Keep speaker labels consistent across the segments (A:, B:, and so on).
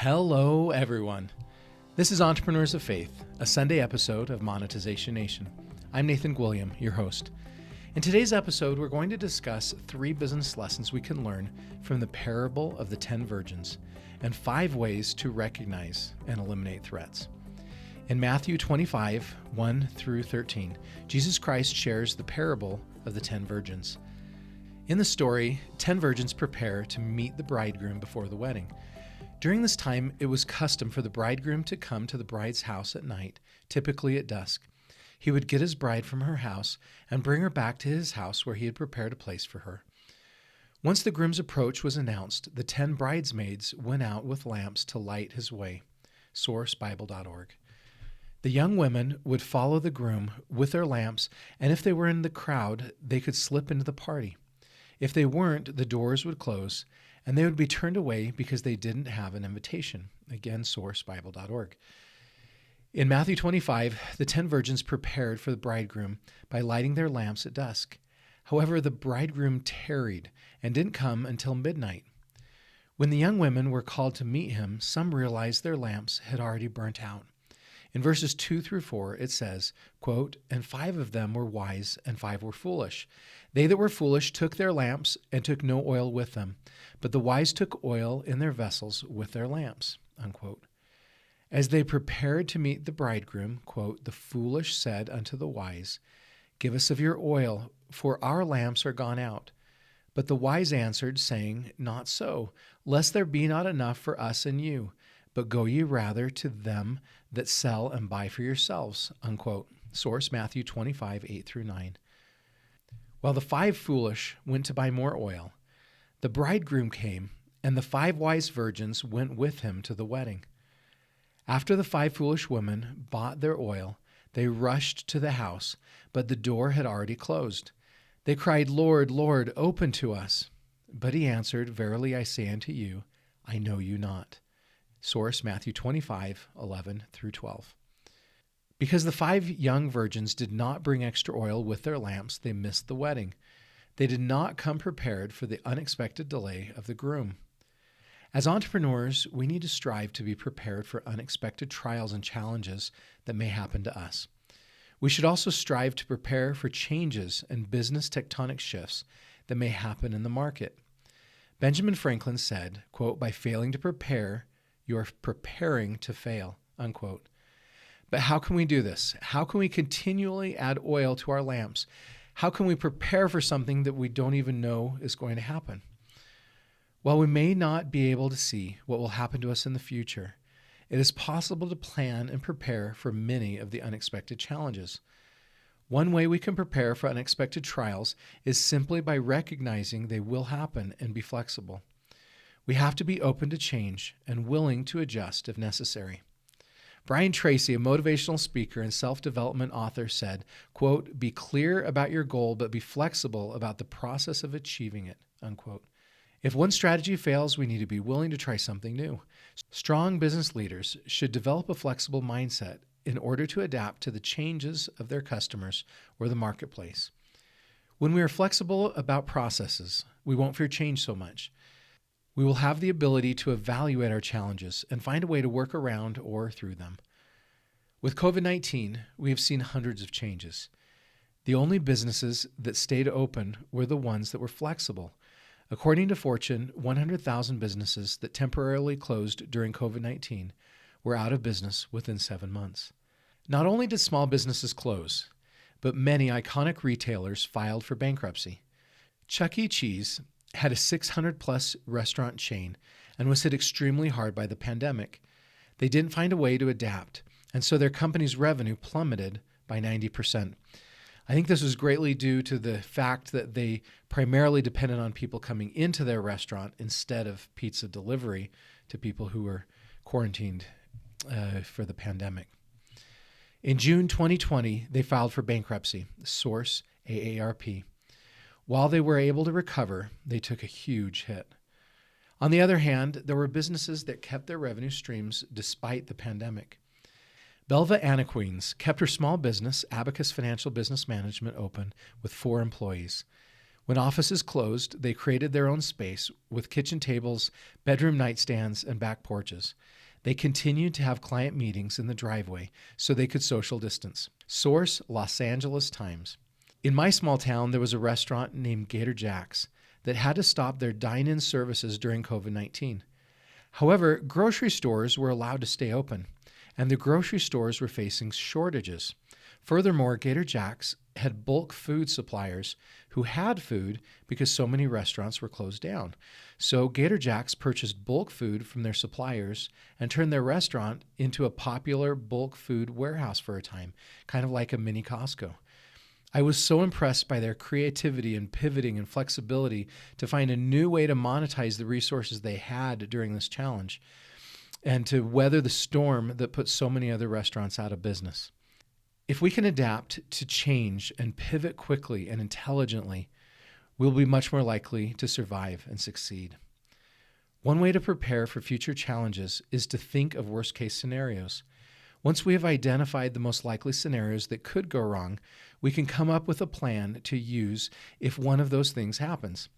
A: Hello, everyone. This is Entrepreneurs of Faith, a Sunday episode of Monetization Nation. I'm Nathan Gwilliam, your host. In today's episode, we're going to discuss 3 business lessons we can learn from the parable of the 10 virgins and 5 ways to recognize and eliminate threats. In Matthew 25, 1 through 13, Jesus Christ shares the parable of the 10 virgins. In the story, 10 virgins prepare to meet the bridegroom before the wedding. During this time, it was custom for the bridegroom to come to the bride's house at night, typically at dusk. He would get his bride from her house and bring her back to his house where he had prepared a place for her. Once the groom's approach was announced, the 10 bridesmaids went out with lamps to light his way. SourceBible.org. The young women would follow the groom with their lamps, and if they were in the crowd, they could slip into the party. If they weren't, the doors would close, and they would be turned away because they didn't have an invitation. Again, SourceBible.org. In Matthew 25, the 10 virgins prepared for the bridegroom by lighting their lamps at dusk. However, the bridegroom tarried and didn't come until midnight. When the young women were called to meet him, some realized their lamps had already burnt out. In verses 2 through 4, it says, quote, "And 5 of them were wise and 5 were foolish. They that were foolish took their lamps and took no oil with them, but the wise took oil in their vessels with their lamps." Unquote. As they prepared to meet the bridegroom, quote, "The foolish said unto the wise, Give us of your oil, for our lamps are gone out. But the wise answered, saying, Not so, lest there be not enough for us and you. But go ye rather to them that sell and buy for yourselves." Unquote. Source Matthew 25, 8 through 9. While the 5 foolish went to buy more oil, the bridegroom came, and the 5 wise virgins went with him to the wedding. After the 5 foolish women bought their oil, they rushed to the house, but the door had already closed. They cried, "Lord, Lord, open to us." But he answered, "Verily I say unto you, I know you not." Source Matthew 25, 11 through 12. Because the 5 young virgins did not bring extra oil with their lamps, they missed the wedding. They did not come prepared for the unexpected delay of the groom. As entrepreneurs, we need to strive to be prepared for unexpected trials and challenges that may happen to us. We should also strive to prepare for changes and business tectonic shifts that may happen in the market. Benjamin Franklin said, quote, "By failing to prepare, you are preparing to fail," unquote. But how can we do this? How can we continually add oil to our lamps? How can we prepare for something that we don't even know is going to happen? While we may not be able to see what will happen to us in the future, it is possible to plan and prepare for many of the unexpected challenges. One way we can prepare for unexpected trials is simply by recognizing they will happen and be flexible. We have to be open to change and willing to adjust if necessary. Brian Tracy, a motivational speaker and self-development author, said, quote, "Be clear about your goal, but be flexible about the process of achieving it," unquote. If one strategy fails, we need to be willing to try something new. Strong business leaders should develop a flexible mindset in order to adapt to the changes of their customers or the marketplace. When we are flexible about processes, we won't fear change so much. We will have the ability to evaluate our challenges and find a way to work around or through them. With COVID-19, we have seen hundreds of changes. The only businesses that stayed open were the ones that were flexible. According to Fortune, 100,000 businesses that temporarily closed during COVID-19 were out of business within 7 months. Not only did small businesses close, but many iconic retailers filed for bankruptcy. Chuck E. Cheese had a 600-plus restaurant chain and was hit extremely hard by the pandemic. They didn't find a way to adapt, and so their company's revenue plummeted by 90%. I think this was greatly due to the fact that they primarily depended on people coming into their restaurant instead of pizza delivery to people who were quarantined for the pandemic. In June 2020, they filed for bankruptcy. Source AARP. While they were able to recover, they took a huge hit. On the other hand, there were businesses that kept their revenue streams despite the pandemic. Belva Anaqueens kept her small business, Abacus Financial Business Management, open with 4 employees. When offices closed, they created their own space with kitchen tables, bedroom nightstands, and back porches. They continued to have client meetings in the driveway so they could social distance. Source: Los Angeles Times. In my small town, there was a restaurant named Gator Jack's that had to stop their dine-in services during COVID-19. However, grocery stores were allowed to stay open, and the grocery stores were facing shortages. Furthermore, Gator Jack's had bulk food suppliers who had food because so many restaurants were closed down. So Gator Jack's purchased bulk food from their suppliers and turned their restaurant into a popular bulk food warehouse for a time, kind of like a mini Costco. I was so impressed by their creativity and pivoting and flexibility to find a new way to monetize the resources they had during this challenge and to weather the storm that put so many other restaurants out of business. If we can adapt to change and pivot quickly and intelligently, we'll be much more likely to survive and succeed. One way to prepare for future challenges is to think of worst-case scenarios. Once we have identified the most likely scenarios that could go wrong, we can come up with a plan to use if one of those things happens.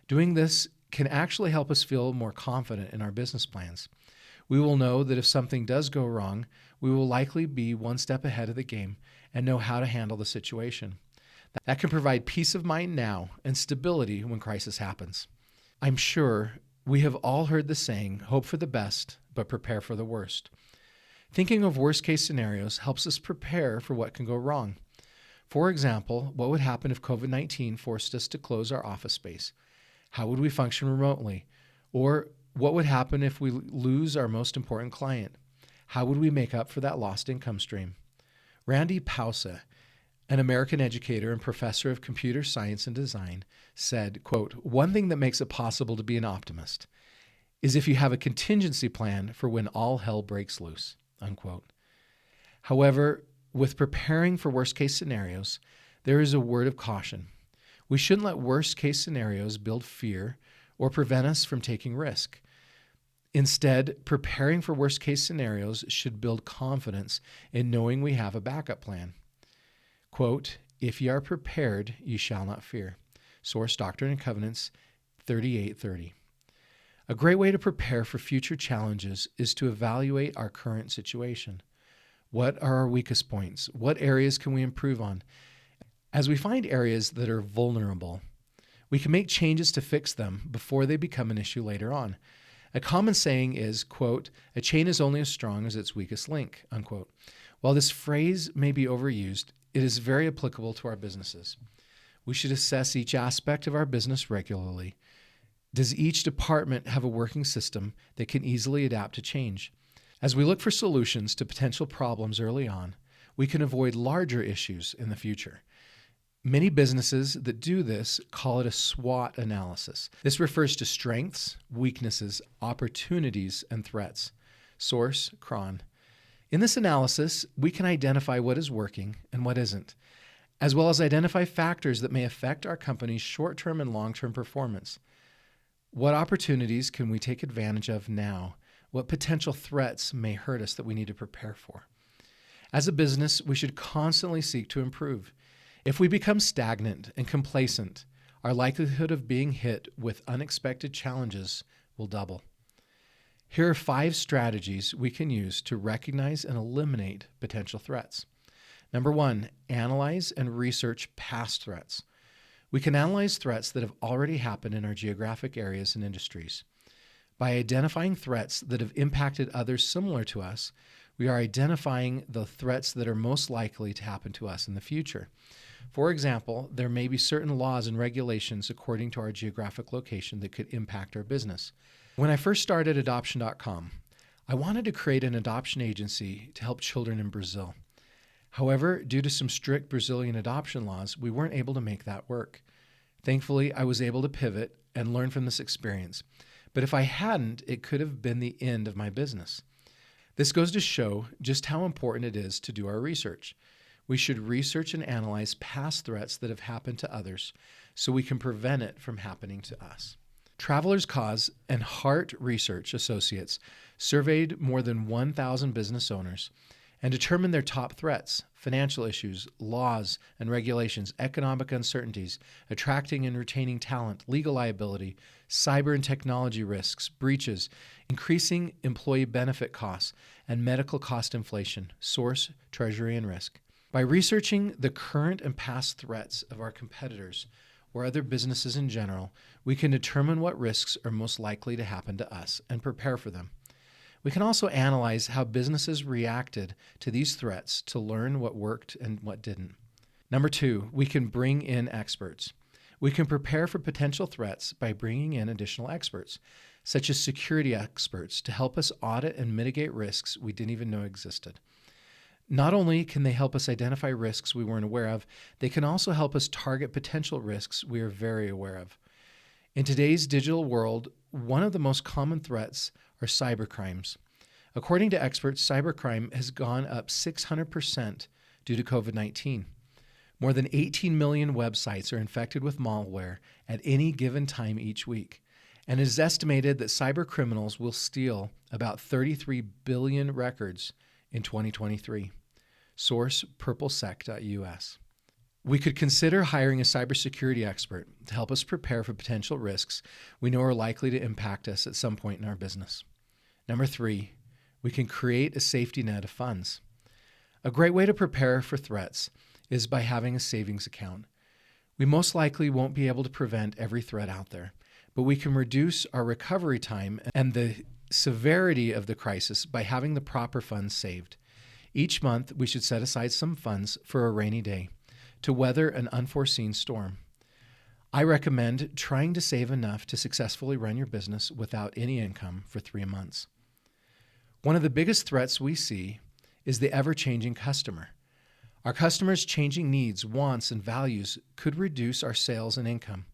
A: Doing this can actually help us feel more confident in our business plans. We will know that if something does go wrong, we will likely be one step ahead of the game and know how to handle the situation. That can provide peace of mind now and stability when crisis happens. I'm sure we have all heard the saying, hope for the best, but prepare for the worst. Thinking of worst-case scenarios helps us prepare for what can go wrong. For example, what would happen if COVID-19 forced us to close our office space? How would we function remotely? Or what would happen if we lose our most important client? How would we make up for that lost income stream? Randy Pausa, an American educator and professor of computer science and design, said, quote, "One thing that makes it possible to be an optimist is if you have a contingency plan for when all hell breaks loose," unquote. However, with preparing for worst-case scenarios, there is a word of caution. We shouldn't let worst-case scenarios build fear or prevent us from taking risk. Instead, preparing for worst-case scenarios should build confidence in knowing we have a backup plan. Quote, "If ye are prepared, ye shall not fear." Source: Doctrine and Covenants 38:30. A great way to prepare for future challenges is to evaluate our current situation. What are our weakest points? What areas can we improve on? As we find areas that are vulnerable, we can make changes to fix them before they become an issue later on. A common saying is, quote, "A chain is only as strong as its weakest link," unquote. While this phrase may be overused, it is very applicable to our businesses. We should assess each aspect of our business regularly. Does each department have a working system that can easily adapt to change? As we look for solutions to potential problems early on, we can avoid larger issues in the future. Many businesses that do this call it a SWOT analysis. This refers to strengths, weaknesses, opportunities, and threats. Source: Cron. In this analysis, we can identify what is working and what isn't, as well as identify factors that may affect our company's short-term and long-term performance. What opportunities can we take advantage of now? What potential threats may hurt us that we need to prepare for? As a business, we should constantly seek to improve. If we become stagnant and complacent, our likelihood of being hit with unexpected challenges will double. Here are 5 strategies we can use to recognize and eliminate potential threats. Number 1, analyze and research past threats. We can analyze threats that have already happened in our geographic areas and industries. By identifying threats that have impacted others similar to us, we are identifying the threats that are most likely to happen to us in the future. For example, there may be certain laws and regulations according to our geographic location that could impact our business. When I first started Adoption.com, I wanted to create an adoption agency to help children in Brazil. However, due to some strict Brazilian adoption laws, we weren't able to make that work. Thankfully, I was able to pivot and learn from this experience. But if I hadn't, it could have been the end of my business. This goes to show just how important it is to do our research. We should research and analyze past threats that have happened to others so we can prevent it from happening to us. Travelers Cause and Heart Research Associates surveyed more than 1,000 business owners and determine their top threats, financial issues, laws and regulations, economic uncertainties, attracting and retaining talent, legal liability, cyber and technology risks, breaches, increasing employee benefit costs, and medical cost inflation, source, treasury, and risk. By researching the current and past threats of our competitors or other businesses in general, we can determine what risks are most likely to happen to us and prepare for them. We can also analyze how businesses reacted to these threats to learn what worked and what didn't. Number 2, we can bring in experts. We can prepare for potential threats by bringing in additional experts, such as security experts, to help us audit and mitigate risks we didn't even know existed. Not only can they help us identify risks we weren't aware of, they can also help us target potential risks we are very aware of. In today's digital world, one of the most common threats are cybercrimes. According to experts, cybercrime has gone up 600% due to COVID-19. More than 18 million websites are infected with malware at any given time each week, and it is estimated that cybercriminals will steal about 33 billion records in 2023. Source, purplesec.us. We could consider hiring a cybersecurity expert to help us prepare for potential risks we know are likely to impact us at some point in our business. Number 3, we can create a safety net of funds. A great way to prepare for threats is by having a savings account. We most likely won't be able to prevent every threat out there, but we can reduce our recovery time and the severity of the crisis by having the proper funds saved. Each month, we should set aside some funds for a rainy day to weather an unforeseen storm. I recommend trying to save enough to successfully run your business without any income for 3 months. One of the biggest threats we see is the ever-changing customer. Our customers' changing needs, wants, and values could reduce our sales and income.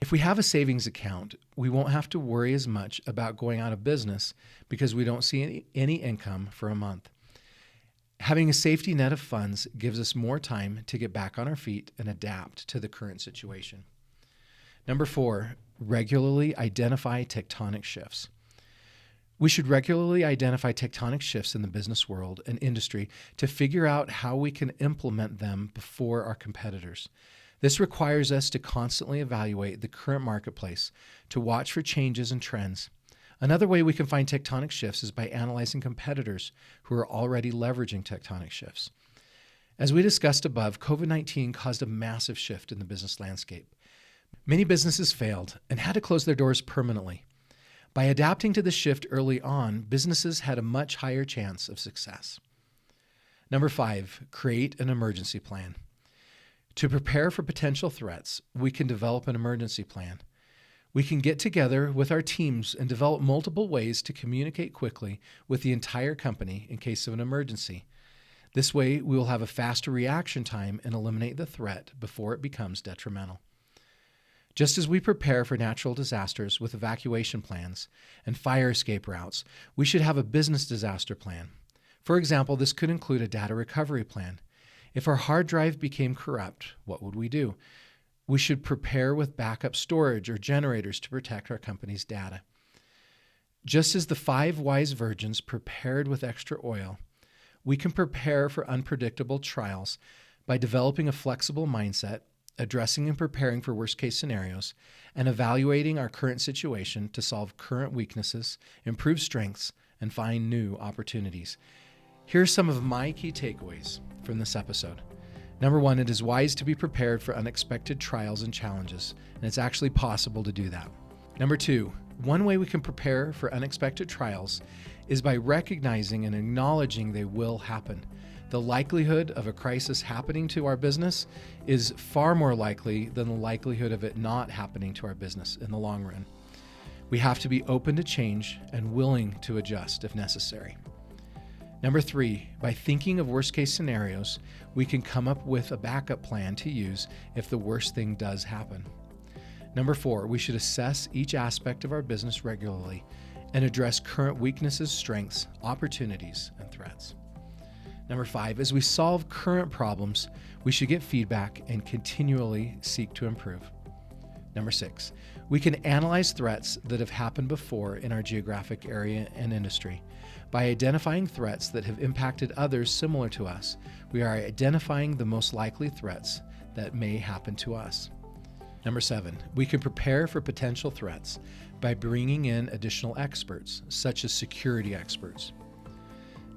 A: If we have a savings account, we won't have to worry as much about going out of business because we don't see any income for a month. Having a safety net of funds gives us more time to get back on our feet and adapt to the current situation. Number 4, regularly identify tectonic shifts. We should regularly identify tectonic shifts in the business world and industry to figure out how we can implement them before our competitors. This requires us to constantly evaluate the current marketplace, to watch for changes and trends. Another way we can find tectonic shifts is by analyzing competitors who are already leveraging tectonic shifts. As we discussed above, COVID-19 caused a massive shift in the business landscape. Many businesses failed and had to close their doors permanently. By adapting to the shift early on, businesses had a much higher chance of success. Number 5, create an emergency plan. To prepare for potential threats, we can develop an emergency plan. We can get together with our teams and develop multiple ways to communicate quickly with the entire company in case of an emergency. This way, we will have a faster reaction time and eliminate the threat before it becomes detrimental. Just as we prepare for natural disasters with evacuation plans and fire escape routes, we should have a business disaster plan. For example, this could include a data recovery plan. If our hard drive became corrupt, what would we do? We should prepare with backup storage or generators to protect our company's data. Just as the 5 wise virgins prepared with extra oil, we can prepare for unpredictable trials by developing a flexible mindset, addressing and preparing for worst-case scenarios, and evaluating our current situation to solve current weaknesses, improve strengths, and find new opportunities. Here are some of my key takeaways from this episode. Number 1, it is wise to be prepared for unexpected trials and challenges, and it's actually possible to do that. Number 2, one way we can prepare for unexpected trials is by recognizing and acknowledging they will happen. The likelihood of a crisis happening to our business is far more likely than the likelihood of it not happening to our business in the long run. We have to be open to change and willing to adjust if necessary. Number 3, by thinking of worst-case scenarios, we can come up with a backup plan to use if the worst thing does happen. Number 4, we should assess each aspect of our business regularly and address current weaknesses, strengths, opportunities, and threats. Number 5, as we solve current problems, we should get feedback and continually seek to improve. Number 6, we can analyze threats that have happened before in our geographic area and industry. By identifying threats that have impacted others similar to us, we are identifying the most likely threats that may happen to us. Number 7, we can prepare for potential threats by bringing in additional experts, such as security experts.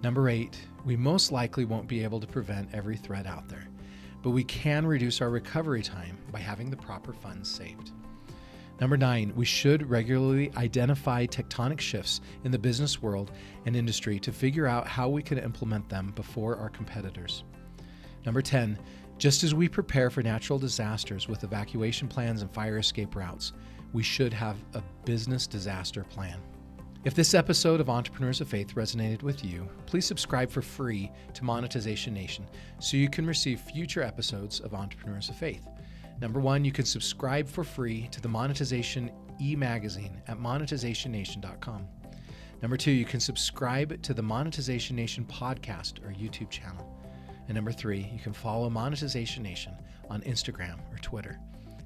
A: Number 8, we most likely won't be able to prevent every threat out there, but we can reduce our recovery time by having the proper funds saved. Number 9, we should regularly identify tectonic shifts in the business world and industry to figure out how we can implement them before our competitors. Number 10, just as we prepare for natural disasters with evacuation plans and fire escape routes, we should have a business disaster plan. If this episode of Entrepreneurs of Faith resonated with you, please subscribe for free to Monetization Nation so you can receive future episodes of Entrepreneurs of Faith. Number 1, you can subscribe for free to the Monetization e-magazine at monetizationnation.com. Number 2, you can subscribe to the Monetization Nation podcast or YouTube channel. And number 3, you can follow Monetization Nation on Instagram or Twitter.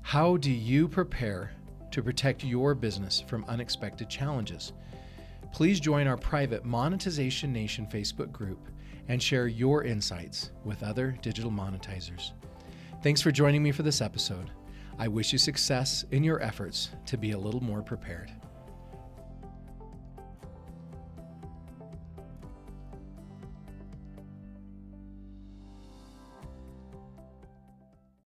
A: How do you prepare to protect your business from unexpected challenges? Please join our private Monetization Nation Facebook group and share your insights with other digital monetizers. Thanks for joining me for this episode. I wish you success in your efforts to be a little more prepared.